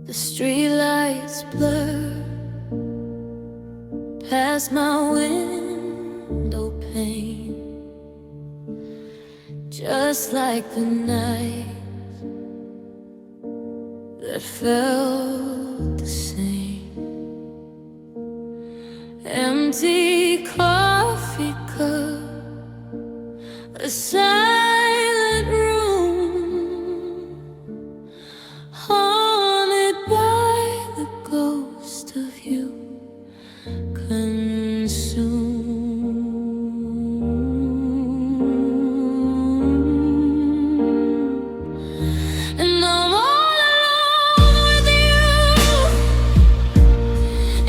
The streetlights blur past my window pane, just like the night that felt the same. Empty coffee cup, a silent room, haunted by the ghost of you consumed. And I'm all alone with you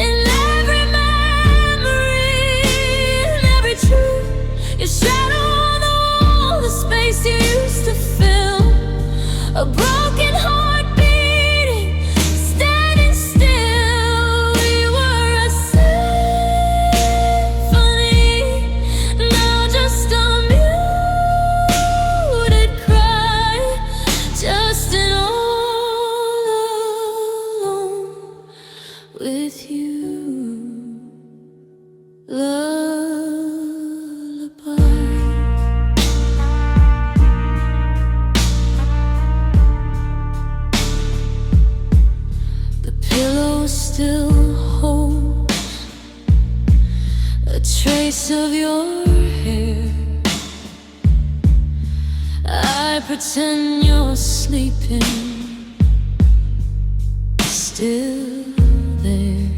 in every memory, in every truth. Your shadow on the wall, the space you used to fill, a broken heart beating, standing still. We were a symphony, now just a muted cry, just an all alone with you lullaby. The pillow still holds a trace of your hair. I pretend you're sleeping, still there.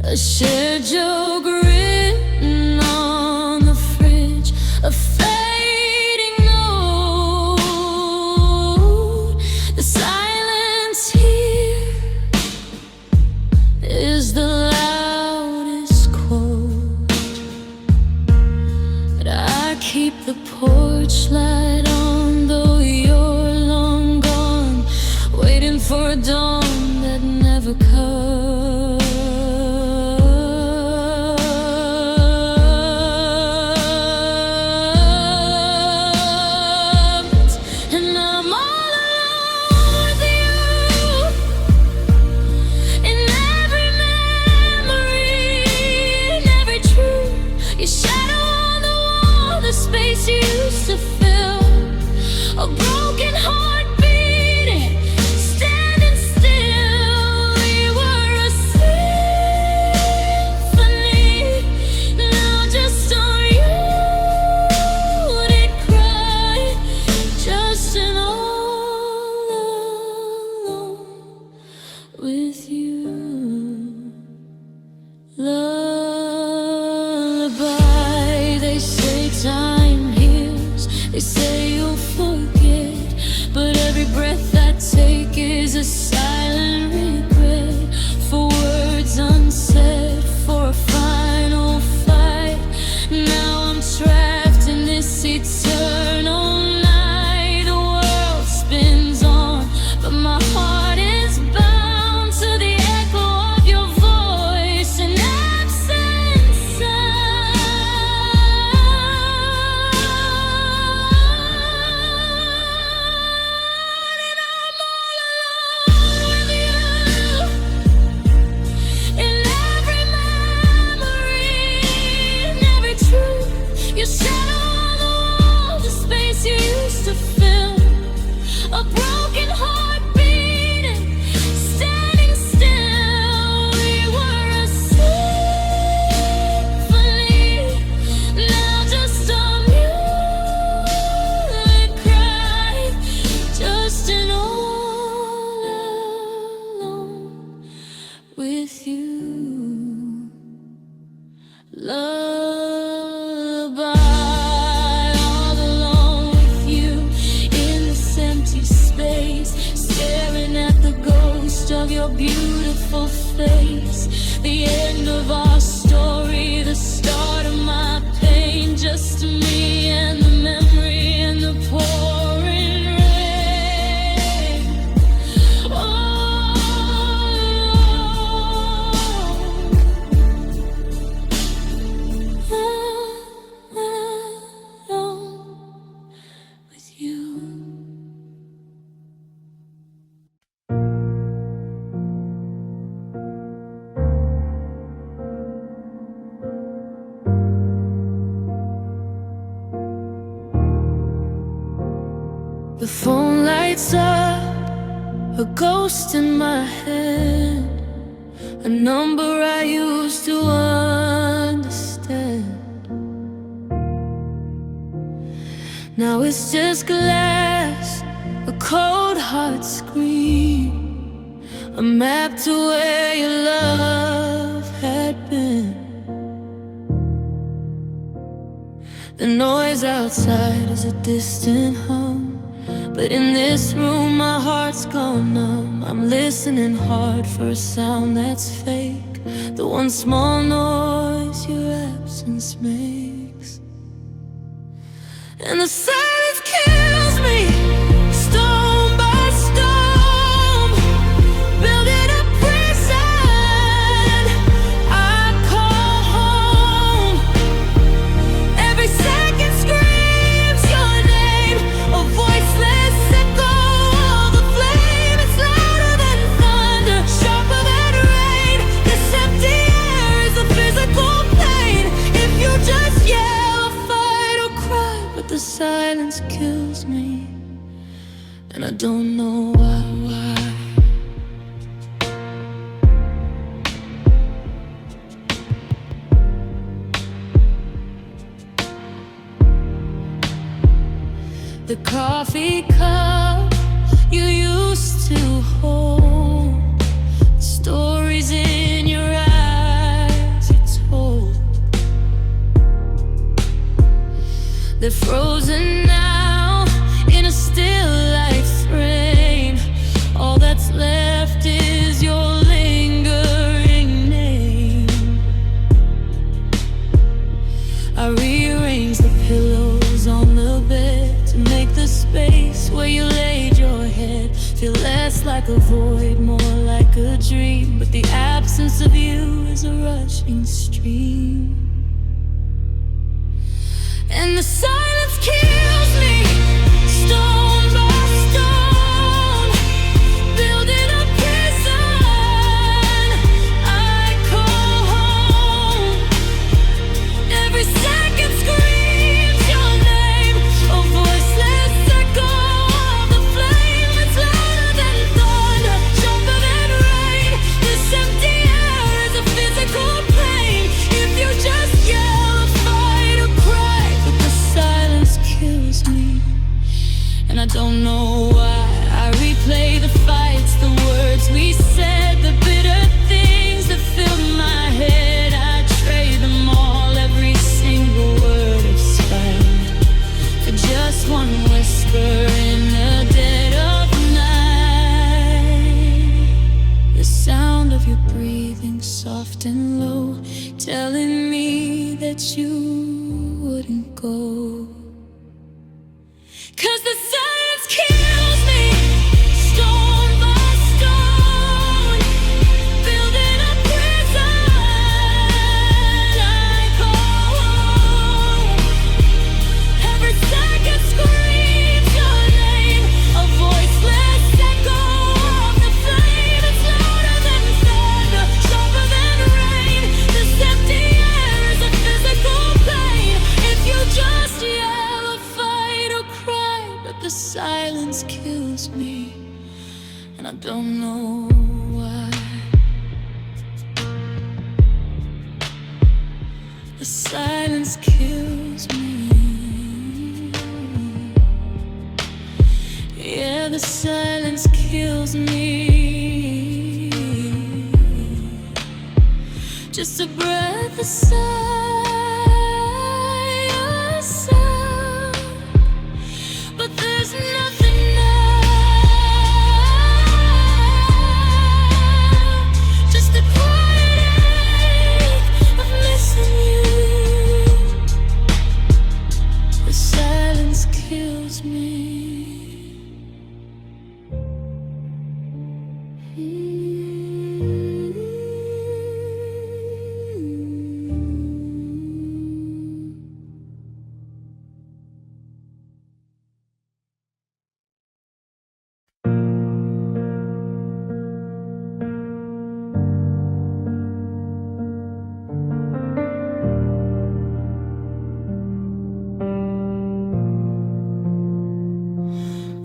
A shared joke written on the fridge, a fading note. The silence here is the loudest quote. But I keep the porch light on, though you're long gone, waiting for a dawn that never comes. And I'm all alone with you in every memory, in every truth. Your shadow on the wall, the space you used to fill, a broken heart beating, standing still. We were a symphony, now just a muted cry, just an all alone with you lullaby. They say time heals, they say you'll forget, but every breath I take is a silent regret for words unsaid, for a final fight. Now I'm trapped in this eternal night. The world spins on, but my heart is bound to the echo of your voice and absent sound. And I'm all alone with you in every memory, in every truth. Your shadow on the wall, the space you used to fill, a broken heart beating, standing still. We were a symphony, now just a muted cry, just an all alone with you lullaby. All alone with you in this empty space, staring at the ghost of your beautiful face. The end of our story, the start of my pain, just me and the memory and the pouring rain. All alone with you. The phone lights up, a ghost in my head, a number I used to understand. Now it's just glass, a cold heart scream, a map to where your love had been. The noise outside is a distant hum, but in this room my heart's gone numb. I'm listening hard for a sound that's fake, the one small noise your absence makes. And the silence kills me, stone by stone, building a prison I call home. Every second screams your name, a voiceless echo of the flame. It's louder than thunder, sharper than rain. This empty air is a physical pain. If you just yell or fight or cry, but the silence kills me, and I don't know why. The coffee cup you used to hold, the stories in your eyes you told, they're frozen now in a still life frame. All that's left is your lingering name. I rearrange the pillows on the bed to make the space where you laid your head feel less like a void, more like a dream. But the absence of you is a rushing stream, and the silence kills me, stone by stone, building a prison I call home. Every second screams your name, a voiceless echo of the flame. It's louder than thunder, sharper than rain. This empty air is a physical pain. If you just yell or fight or cry, but the silence kills me, and I don't know why. I replay the fights, the words we said, the bitter things that filled my head. I trade them all, every single word of spite, for just one whisper in the dead of night. The sound of your breathing, soft and low, telling me that you wouldn't go. 'Cause the silence kills me, stone by stone, building a prison I call home. Every second screams your name, a voiceless echo of the flame. It's louder than thunder, sharper than rain. This empty air is a physical pain. If you just yell or fight or cry, but the silence kills me, and I don't know why. The silence kills me. Yeah, the silence kills me. Just a breath, a sigh, a sound, but there's nothing now. Just a quiet ache of missing you. The silence kills me.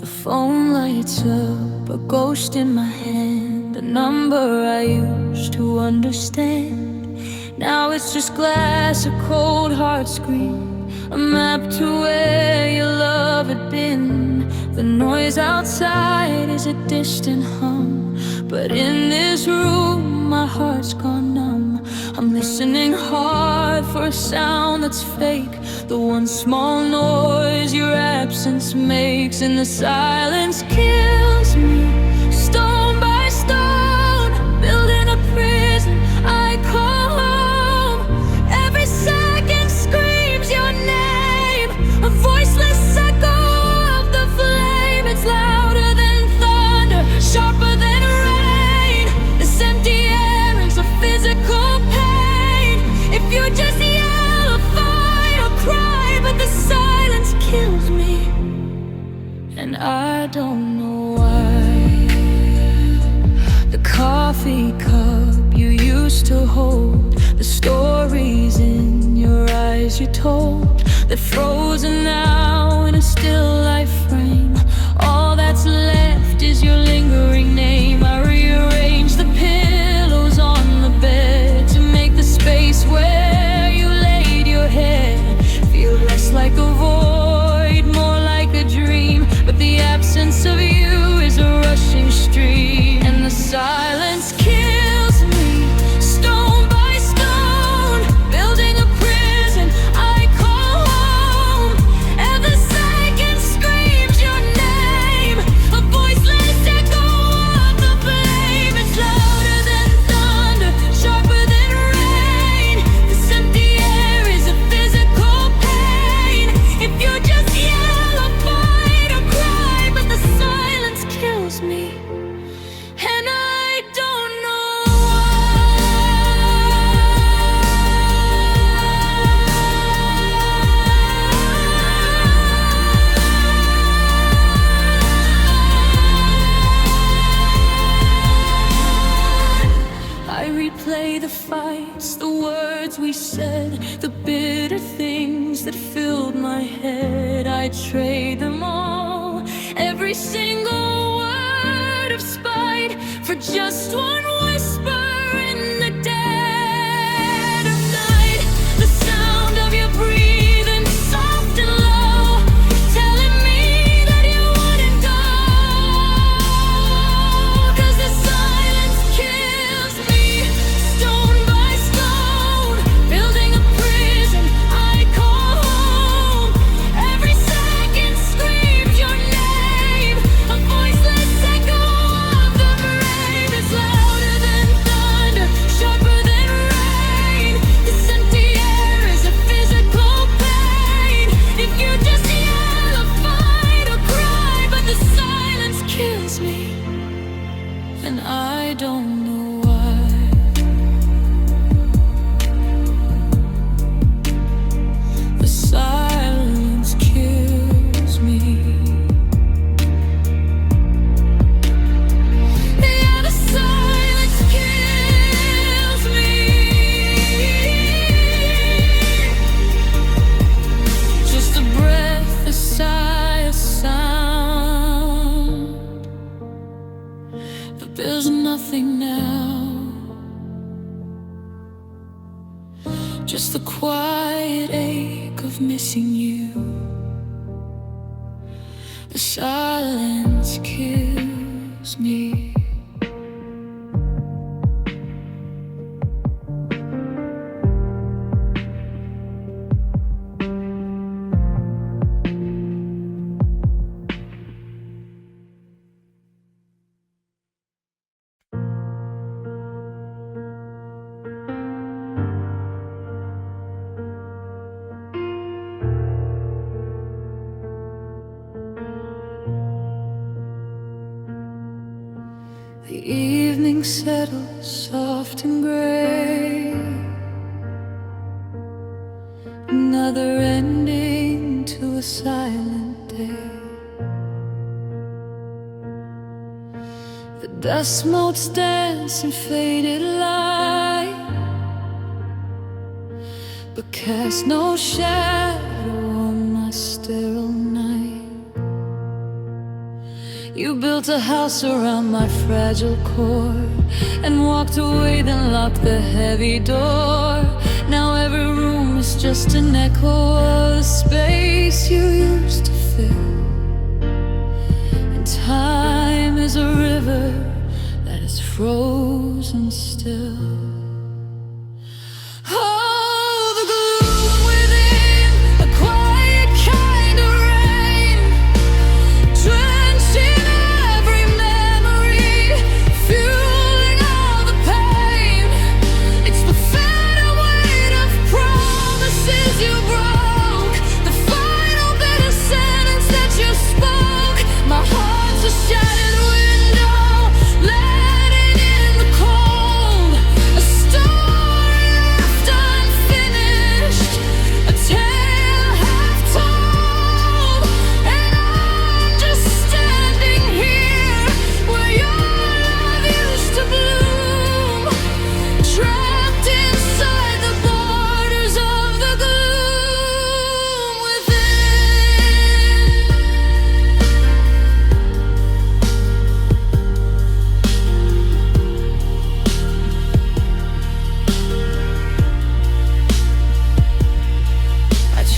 The phone lights up, a ghost in my hand, a number I used to understand. Now it's just glass, a cold hard screen, a map to where your love had been. The noise outside is a distant hum, but in this room my heart's gone numb. I'm listening hard for a sound that's fake, the one small noise your absence makes, and the silence kills me. Stone by stone, building a prison I call home. Every second screams your name, a voiceless echo of the flame. It's louder than thunder, sharper than rain. This empty air is a physical pain. If you just yell or fight or cry, but the silence kills me, and I don't know why. The coffee cup you used to hold, the stories in your eyes you told, they're frozen now in a still life frame. All that's left is your lingering name. I rearrange the pillows on the bed to make the space where you laid your head feel less like a void, more like a dream. But the absence of you is a rushing stream, and the silence kills me. Stone by stone, building a prison I call home. Every second screams your name, a voiceless echo of the flame. It's louder than thunder, sharper than rain. This empty air is a physical pain. If you just yell or fight or cry, but the silence kills me, and I don't know why. I replay the fights, the words we said, the bitter things that filled my head. I trade them all, every single word of spite, for just one whisper in the dead of night. The sound of your breathing, soft and low, telling me that you wouldn't go. 'Cause the silence kills me. Stone by stone, building a prison I call home. Every second screams your name, a voiceless echo of the rain. It's louder than thunder, sharper than rain. This empty air is a physical pain. If you just yell or fight or cry, but the silence kills me, and I don't know why. The silence kills me. Yeah, the silence kills me. Just a breath, a sigh, a sound, but there's nothing now. Just the quiet ache of missing you. The silence kills me. The evening settles soft and gray, another ending to a silent day. The dust motes dance in faded light, but cast no shadow on my sterile night. You built a house around my fragile core and walked away, then locked the heavy door. Now every room is just an echo of the space you used to fill. And time is a river that is frozen still.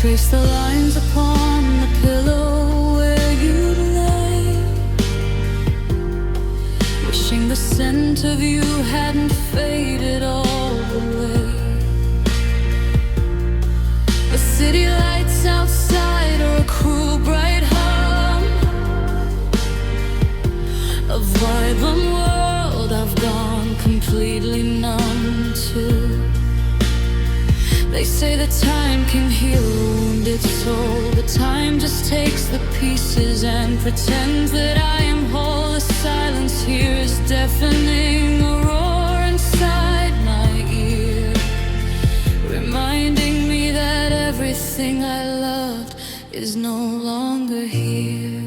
Trace the lines upon the pillow where you lay, wishing the scent of you hadn't faded all the way. The city lights outside are a cruel bright hum, a vibrant world I've gone completely numb to. They say that time can heal a wounded soul, but time just takes the pieces and pretends that I am whole. The silence here is deafening, a roar inside my ear, reminding me that everything I loved is no longer here.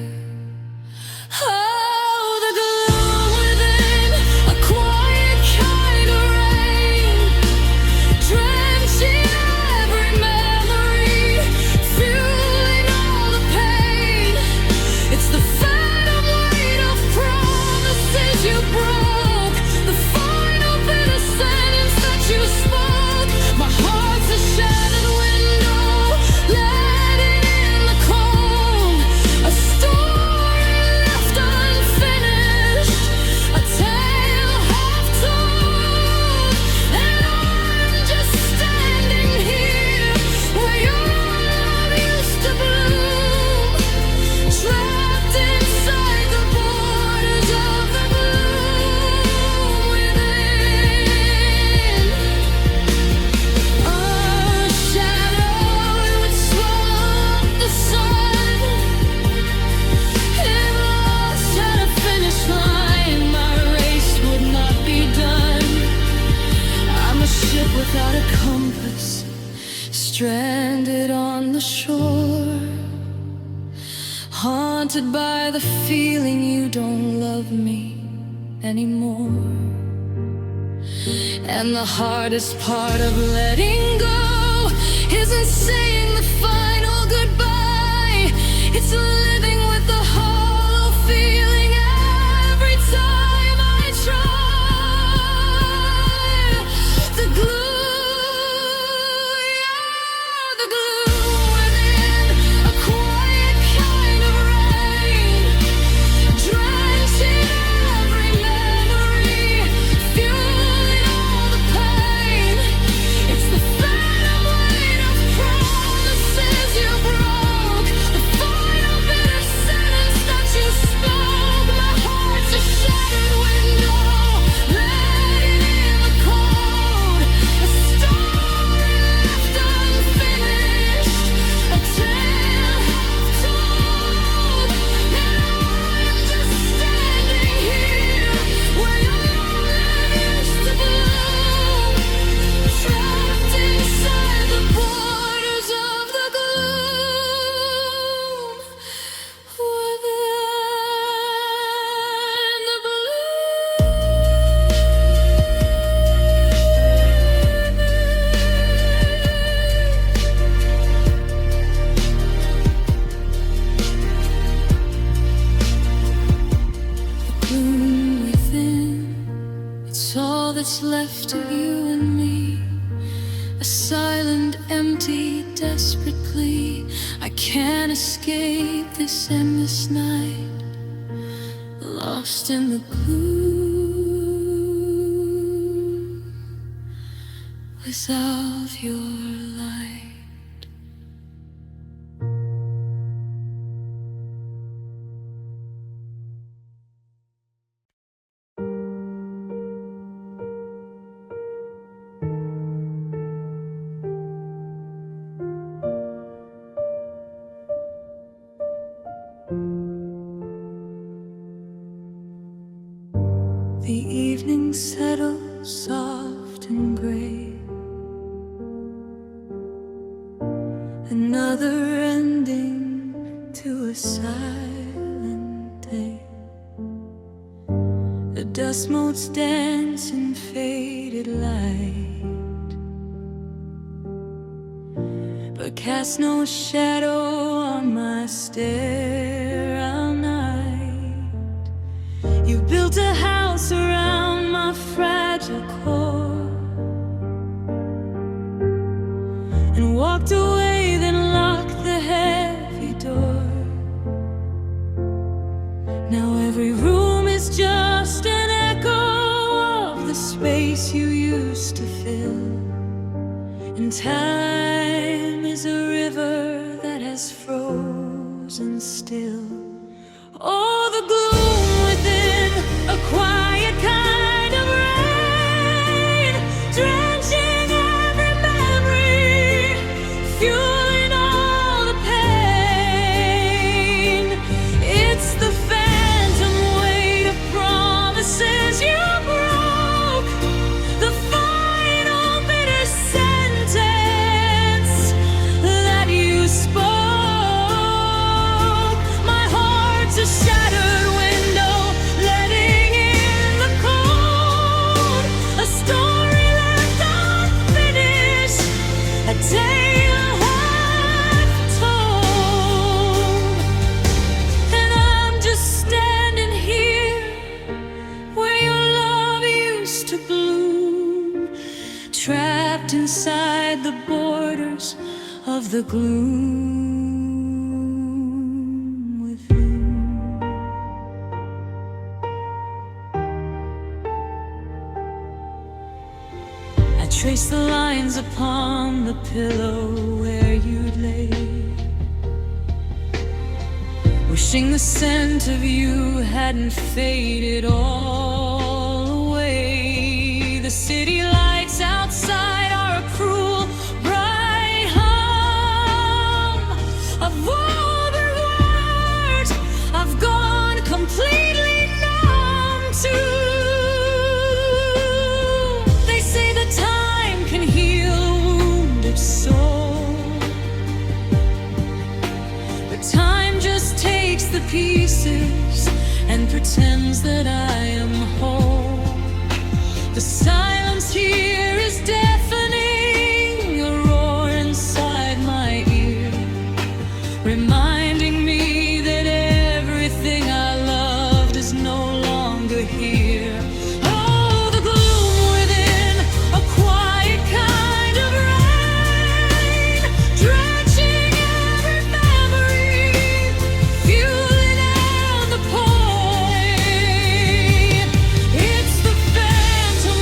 Without a compass, stranded on the shore, haunted by the feeling you don't love me anymore. And the hardest part of letting go isn't saying the final goodbye, it's living with the hollow feeling every time I try. The glue, bitter that's left of you and me. A silent, empty, desperate plea. I can't escape this endless night, lost in the gloom without your light. The evening settles soft and gray, another ending to a silent day. The dust motes dance in faded light, but cast no shadow on my stare all night. You built a house around my fragile core and walked away, then locked the heavy door. Now every room is just an echo of the space you used to fill, and time is a river that has frozen still. Oh, the gloom within, a quiet kind of rain, drenching every memory, fueling all the pain. It's the phantom weight of promises you broke, the final bitter sentence that you spoke. My heart's a shattered window, letting in the cold, a story left unfinished, a tale half told. And I'm just standing here where your love used to bloom, trapped inside the borders of the gloom within. I trace the lines upon the pillow where you'd lay, wishing the scent of you hadn't faded all away. The city lights outside are a cruel, bright hum of vulgar words I've gone completely numb to. They say that time can heal a wounded soul, but time just takes the pieces and pretends that I am whole. The silence here is deafening, a roar inside my ear, reminding me that everything I loved is no longer here. Oh, the gloom within, a quiet kind of rain, drenching every memory, fueling out the pain. It's the phantom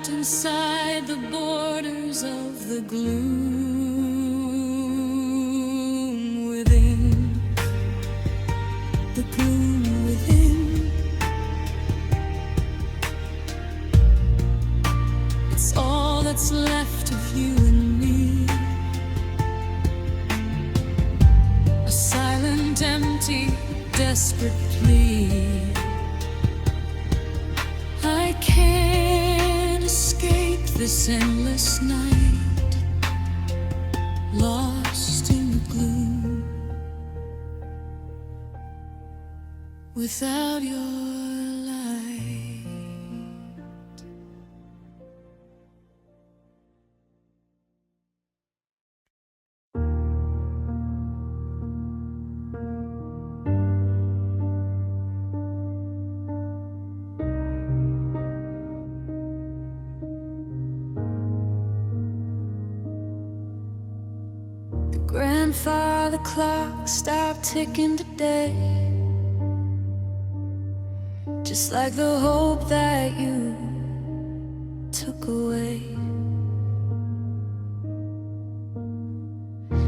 trapped inside the borders of the gloom within. The gloom within. It's all that's left of you and me. A silent, empty, desperate plea. I can't escape this endless night, lost in the gloom, without your light. Grandfather clock stopped ticking today, just like the hope that you took away.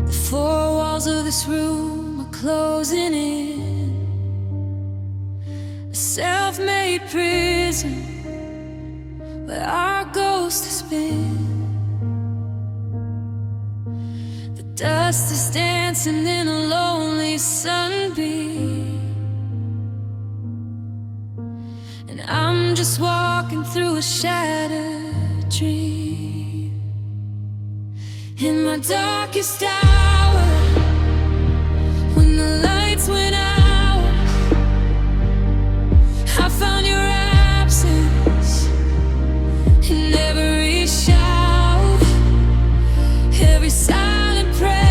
The four walls of this room are closing in, a self-made prison where our ghost has been. Dust is dancing in a lonely sunbeam, and I'm just walking through a shattered dream. In my darkest hour, when the lights went out, I found your absence in every shout, every silent prayer,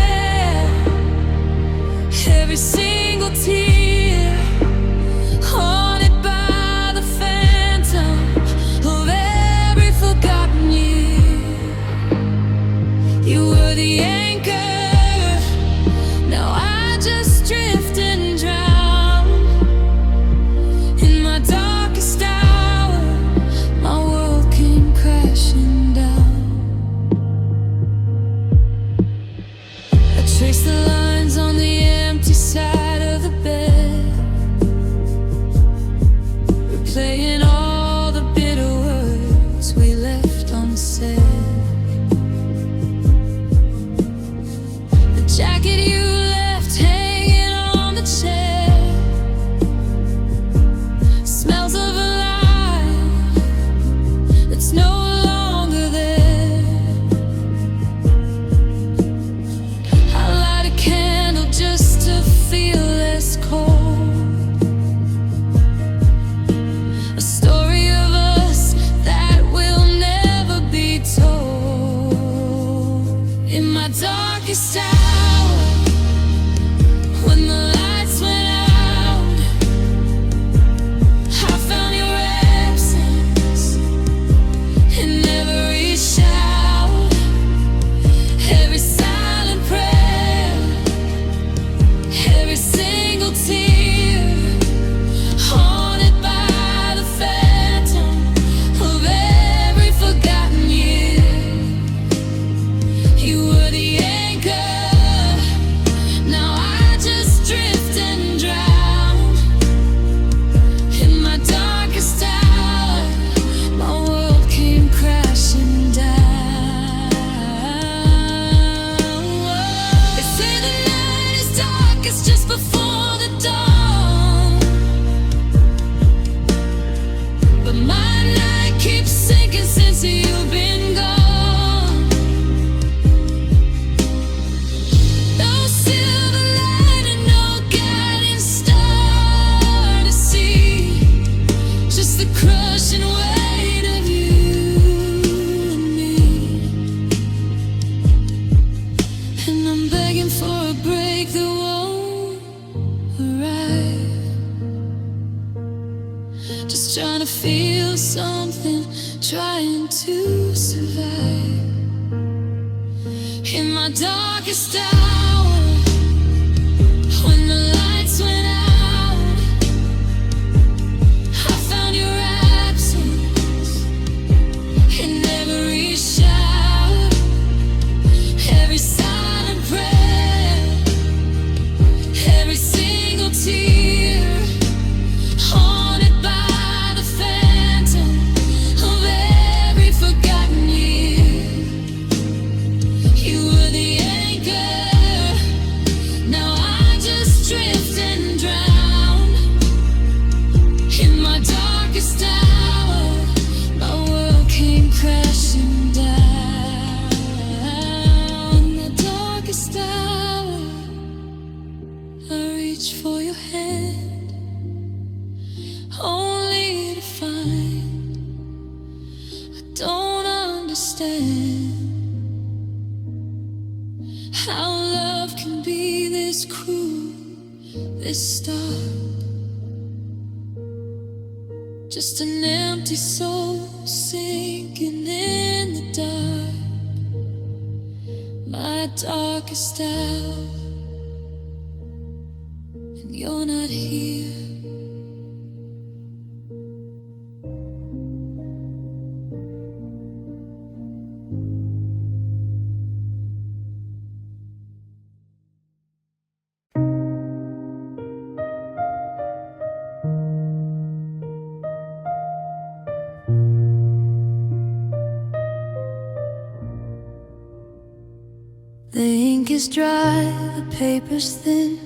every single tear, haunted by the phantom of every forgotten year. You were the anchor, now I just drift and drown. In my darkest hour, my world came crashing down. I trace the lines on the empty side of the bed, replaying all the bitter words we left unsaid. The jacket you left hanging on the chair smells of a life that's no longer there. I light a candle just to feel less cold, a story of us that will never be told. In my darkest hour, when the lights went out, I found your absence in every shout, every silent prayer, every single tear, haunted by the phantom of every forgotten year. You were the anchor, now I just drift and drown. In my darkest hour, my world came crashing down. They say the night is darkest just before the dawn, but my night keeps sinking since you've been gone. No silver lining, no guiding star to see, just the crushing weight of you and me. And I'm begging for a break that won't arrive, just trying to feel something, trying to survive. In my darkest hour, when the lights went out, I found your absence in understand how love can be this cruel, this dark. Just an empty soul sinking in the dark. My darkest hour, and you're not here. The ink is dry, the paper's thin,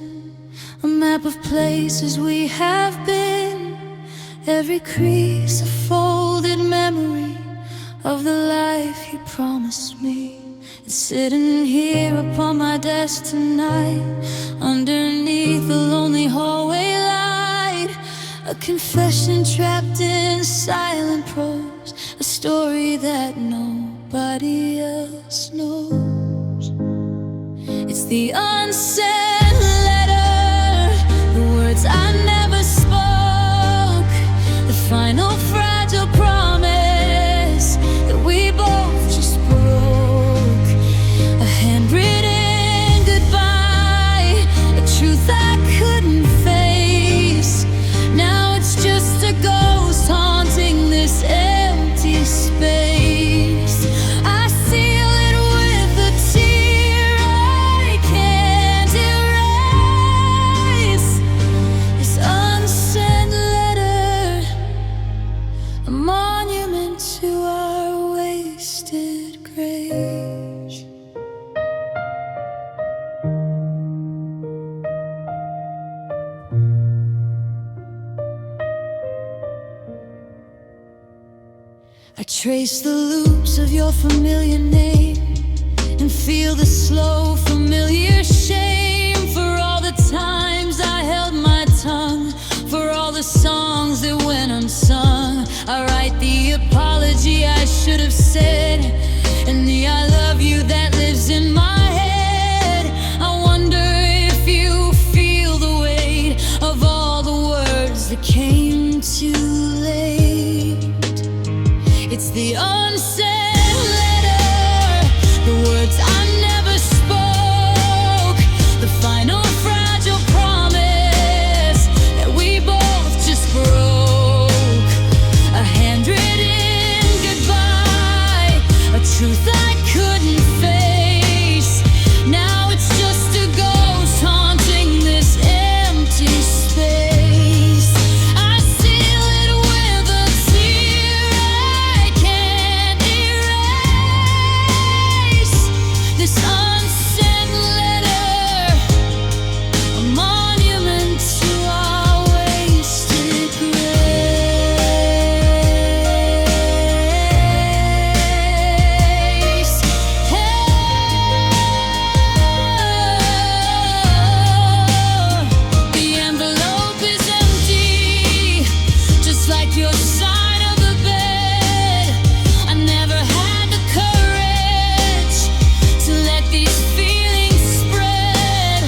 a map of places we have been. Every crease a folded memory of the life you promised me. It's sitting here upon my desk tonight, underneath the lonely hallway light. A confession trapped in silent prose, a story that nobody else knows. It's the unsent letter, the words I never spoke, the final fragile promise that we both just broke. A handwritten goodbye, a truth I couldn't face. Now it's just a ghost haunting this empty space. I seal it with a tear I can't erase. This unsent letter, a monument to our wasted grace. I trace the loops of your familiar name and feel the slow familiar shame. For all the times I held my tongue, for all the songs that went unsung. I write the apology I should have said, and the I love you that lives in my head. I wonder if you feel the weight of all the words that came too late. It's the unsent letter, the words I never spoke, the final fragile promise that we both just broke. A handwritten goodbye, a truth I couldn't face. Now it's just a ghost haunting this empty space. I seal it with a tear I can't erase. This unsent letter, a monument to our wasted grace. The envelope is empty, just like your side of the bed. I never had the courage to let these feelings spread.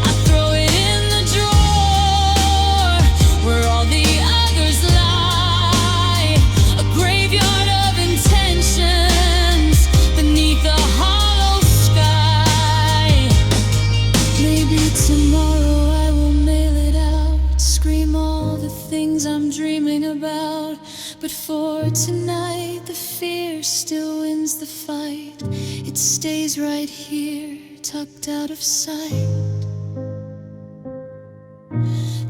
I throw it in the drawer where all the others lie, a graveyard of intentions beneath a hollow sky. Maybe tomorrow I will mail it out, scream all the things I'm dreaming about. But for tonight, the fear still wins the fight. It stays right here, tucked out of sight.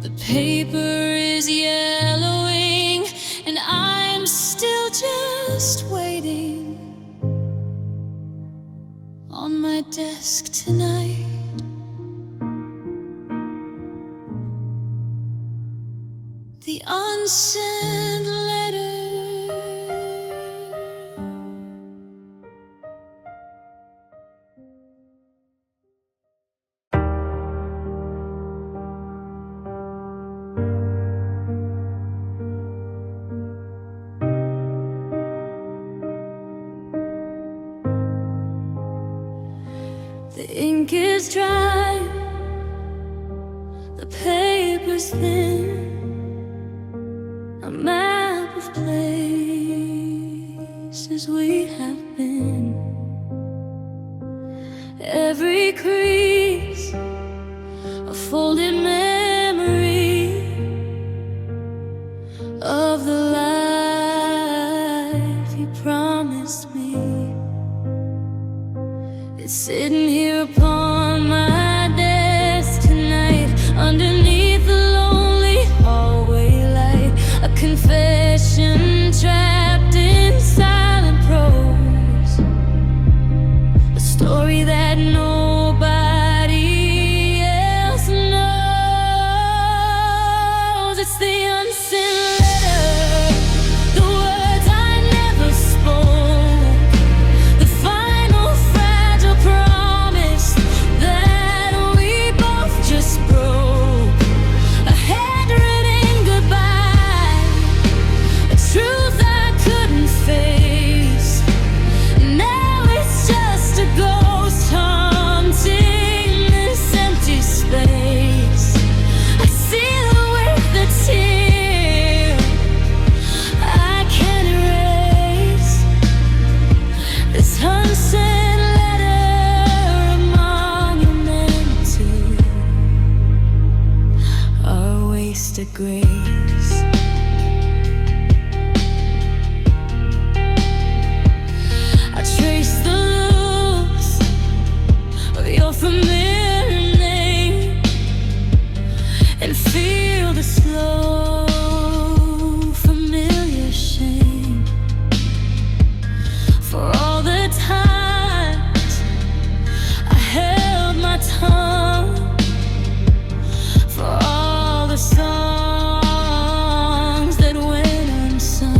The paper is yellowing, and I'm still just waiting on my desk tonight. The unsent letter. ink is dry, the paper's thin, a map of places we have been. Every crease, a folded memory of the life you promised me. It's sitting here upon my desk tonight, underneath the lonely hallway light, a confession trapped in silent prose, a story that nobody else knows. It's the unsent letter, the words I never spoke, the final fragile promise that we both just broke, a handwritten goodbye, a truth I couldn't face. Now it's just a ghost haunting this empty space. I seal it with a tear I can't erase, this unsent letter, a monument to our wasted grace. I trace the looks of your familiar name and feel the slow, familiar shame for all the times I held my tongue, for all the songs that went unsung.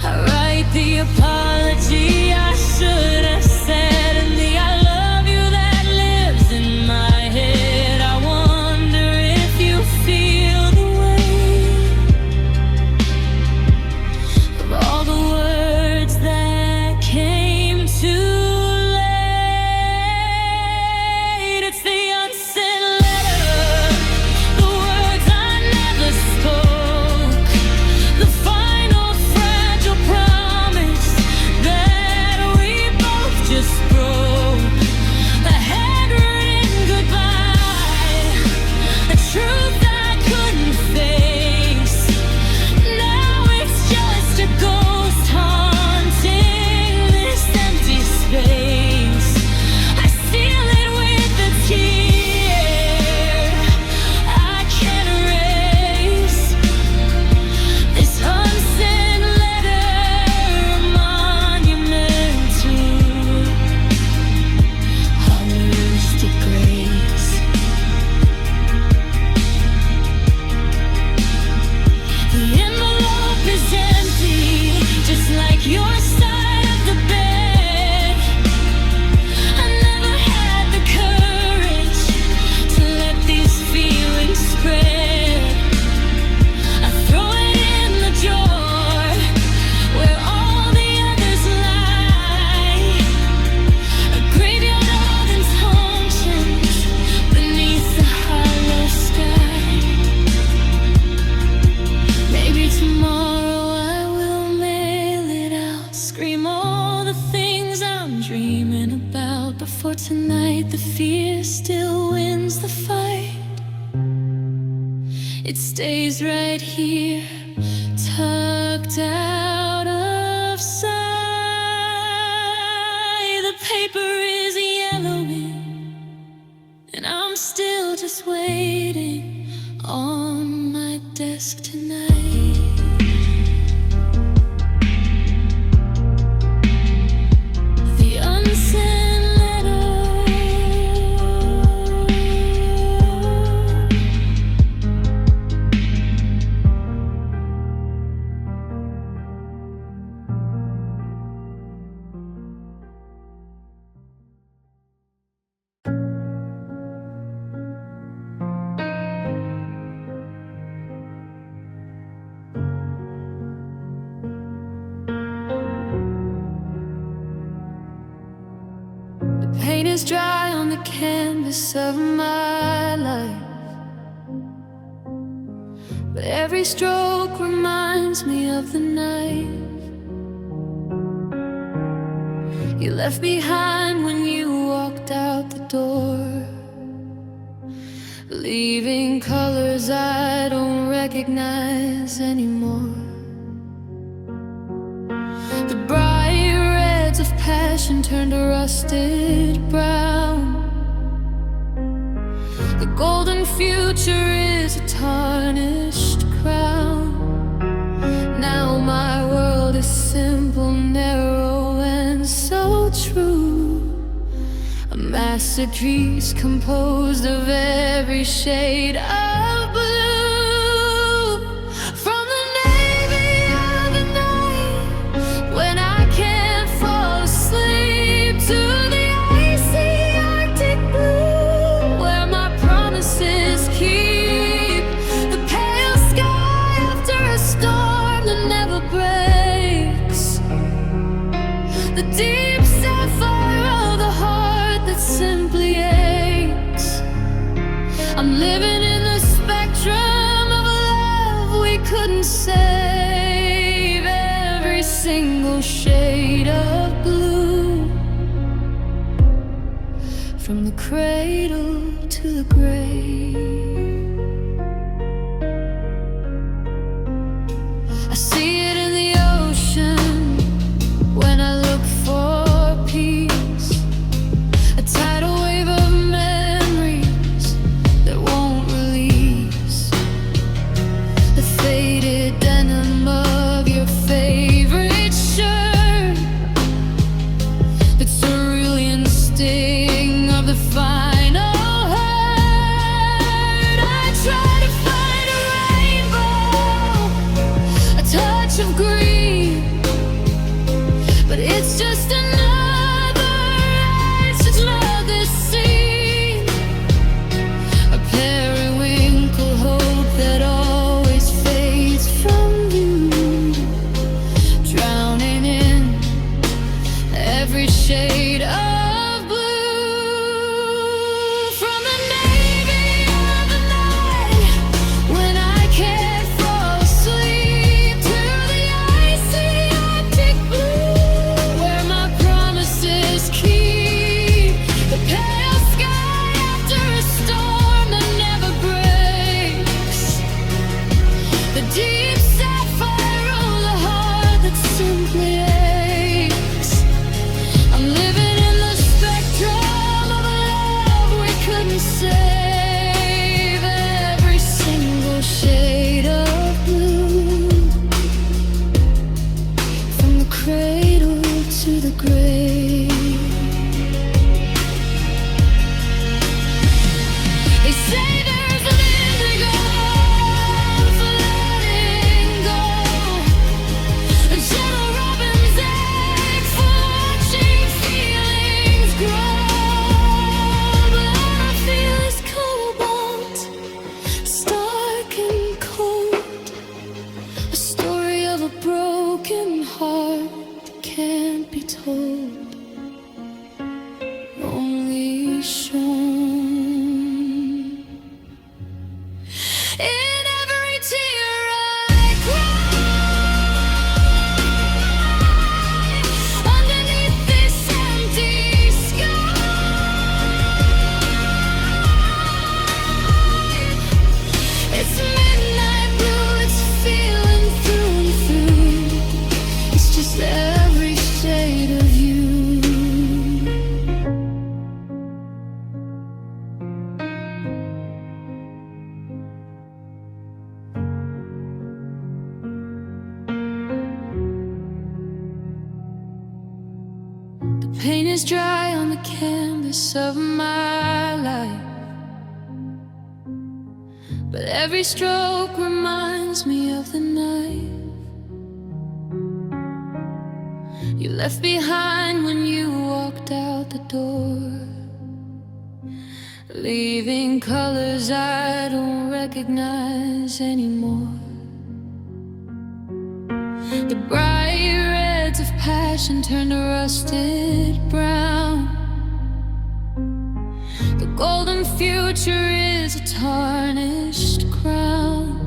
I write the apology I should have said, and the I love you that lives in my head. I wonder if you feel the weight of all the words that came too late. It's the unsent letter, the words I never spoke, the final fragile promise that we both just broke, a handwritten goodbye, a truth I couldn't face. Now it's just a ghost haunting this empty space. I seal it with a tear I can't erase, this unsent letter, a monument to our wasted grace. The envelope is empty, just like your side of the bed. I never had the courage to let these feelings spread. I throw it in the drawer where all the others lie, a graveyard of intentions beneath the hollow sky. Maybe tomorrow I will mail it out, scream all the things I'm dreaming about. Before tonight, the fear still wins the fight. It stays right here, tucked out of sight. The paper is yellowing, and I'm still just waiting on my desk tonight. The unsent letter, dry on the canvas of my life, but every stroke reminds me of the night you left behind when you walked out the door, leaving colors I don't recognize anymore. The bright reds of passion turned to rusted brown. The golden future is a tarnished crown. Now my world is simple, narrow, and so true, a masterpiece composed of every shade of blue. From the navy of the night, when I can't fall asleep, to the icy Arctic blue, where my promises keep. The pale sky after a storm that never breaks, the deep sapphire of the heart that simply aches. I'm living in the spectrum of a love we couldn't save, every single shade of blue, from the cradle to the grave. I see it in the ocean when I look for peace, a tidal wave of memories that won't release, the faded denim of your favorite shirt, the cerulean sting of the final hurt. I try to find a rainbow, a touch of green, but it's just another ice to flood this scene, a periwinkle hope that always fades from view, drowning in every shade of blue. From the navy of the night, when I can't fall asleep, to the icy Arctic blue, where my promises keep. The pale sky after a storm that never breaks, the deep sapphire of the heart that simply aches. I'm living in the spectrum of a love we couldn't save, every single shade of blue, from the cradle to the grave. They say there's an indigo for letting go, a gentle robin's egg for watching feelings grow. But all I feel is cobalt, stark and cold, a story of a broken heart that can't be told, only shown in every tear I cry, underneath this empty sky. It's midnight blue, it's feeling through and through, it's just every shade of you. The paint is dry on the canvas of my life, but every stroke reminds me of the night you left behind when you walked out the door, leaving colors I don't recognize anymore. The bright reds of passion turned to rusted brown. future is a tarnished crown.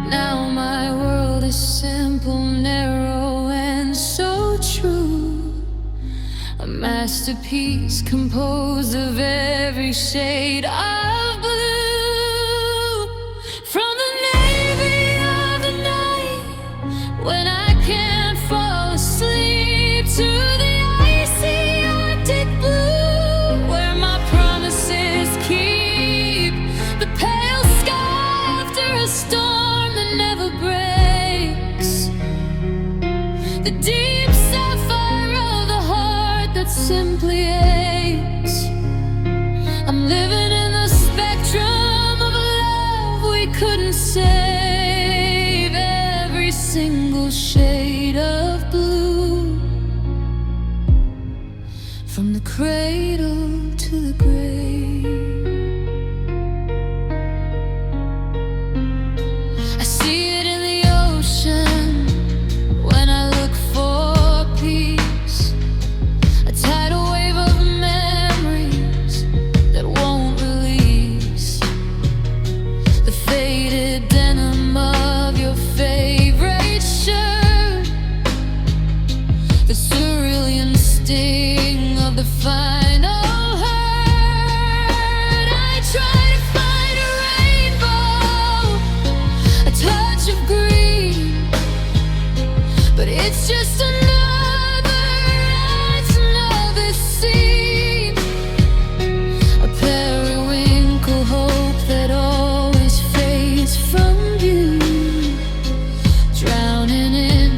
Now my world is simple, narrow, and so true. A masterpiece composed of every shade of blue. From the navy of the night, when I can't fall asleep, to the icy Arctic blue, where my promises keep. The pale sky after a storm that never breaks. The deep sapphire of the heart that simply aches. I'm living in the spectrum of a love we couldn't save. Every single shade of blue, from the cradle to the grave. I see it in the ocean when I look for peace. A tidal wave of memories that won't release. The faded denim of your favorite shirt. The cerulean sting of the final hurt. I try to find a rainbow, a touch of green, but it's just another scene. A periwinkle hope that always fades from view, drowning in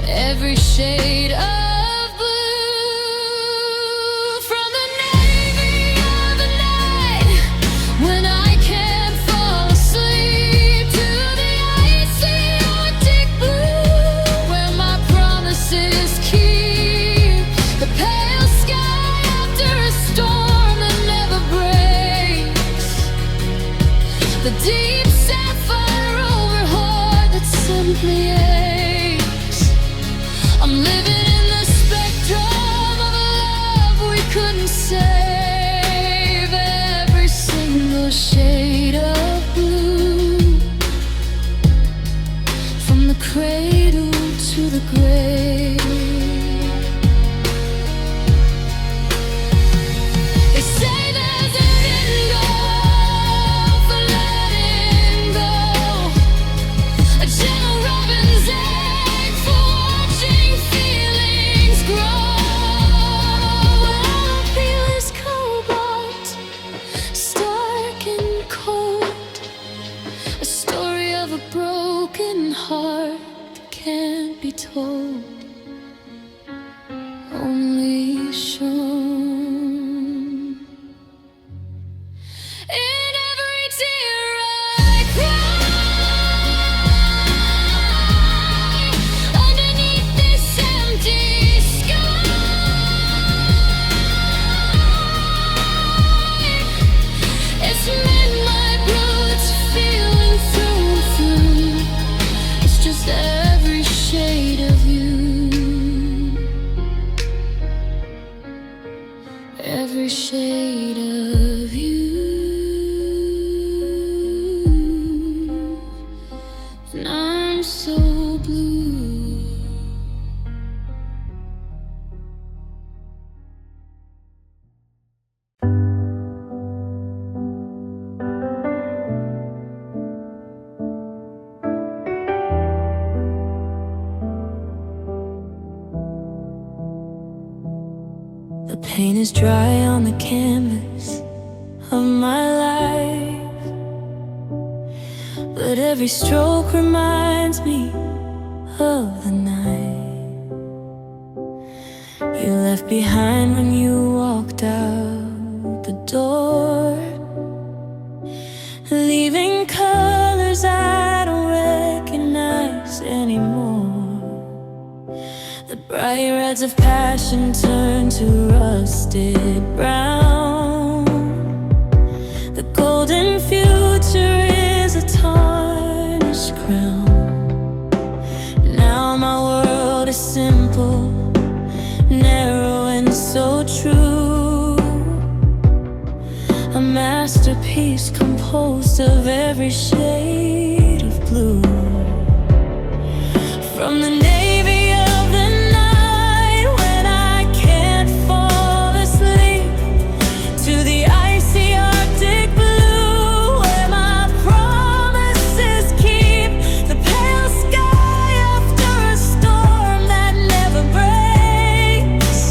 every shade of blue. From the navy of the night, when I can't fall asleep, to the icy Arctic blue, where my promises keep. The pale sky after a storm that never breaks. The deep sapphire over heart that simply aches. I'm living in the spectrum of a love we couldn't save. Every single shade of blue, from the cradle to the grave. They say there's an end goal for letting go, a gentle robin's egg for watching feelings grow. I'll feel this cobalt, stark and cold, a story of a broken heart that can't be told, only shown in every tear I cry, underneath this empty sky. It's made my blood's feeling through and through. It's just every shade of you, every shade of you. And I'm so blue. The paint is dry on the canvas of my life, but every stroke reminds me of the night you left behind when you walked out the door, leaving colors I don't recognize anymore. The bright reds of passion turn to rusted brown. The golden future is a tarnished crown. Now my world is simple, narrow, and so true. host of every shade of blue. From the navy of the night when I can't fall asleep, to the icy Arctic blue where my promises keep. The pale sky after a storm that never breaks.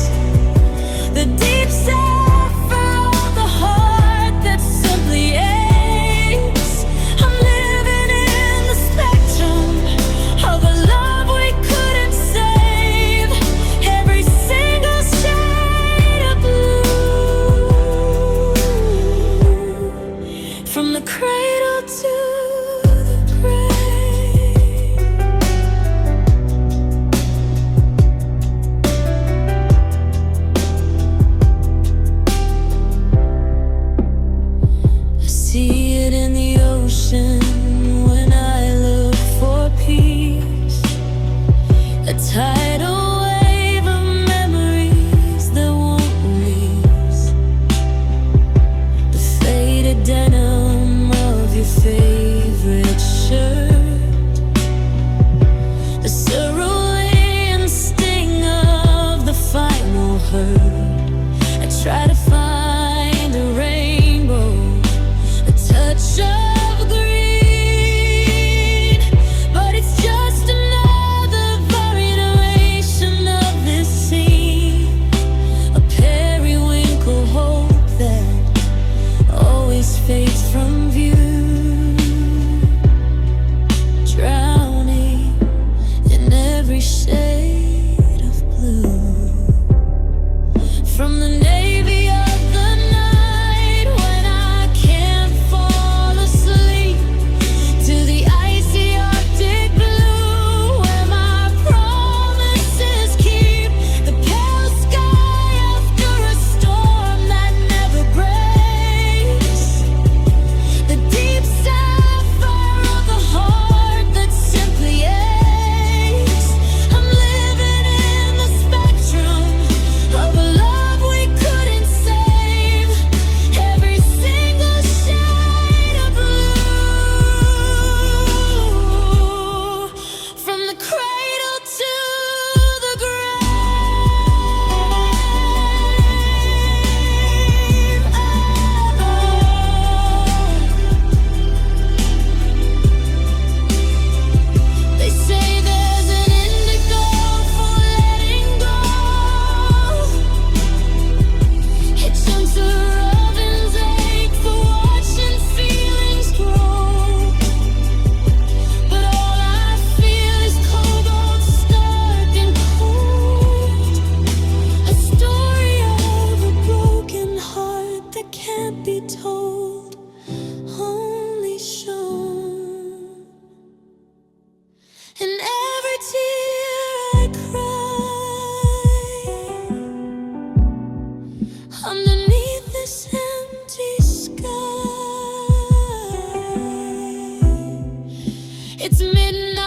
The deep sapphire of the heart that simply aches. I'm living in the spectrum of a love we couldn't save. Every single shade of blue. From the cradle to the grave. I see it in the ocean when I look for peace. A tidal wave of memories that won't release. The faded denim of your favorite shirt. The cerulean sting of the final hurt. I try to find a rainbow, a touch of green, but it's just another variation of this scene. A periwinkle hope that always fades from view, drowning in every shade of blue. From the navy of the night when I can't fall asleep, to the icy Arctic blue where my promises keep. The pale sky after a storm that never breaks. The deep sapphire of the heart that simply aches. I'm living in the spectrum of a love we couldn't save. Every single shade of blue. From the cradle to the grave. They say there's an indigo for letting go. It jumps a robin's ache for watching feelings grow. But all I feel is cobalt stark and cold. A story of a broken heart that can't be told, only shown. And every tear I cry underneath this empty sky. It's midnight.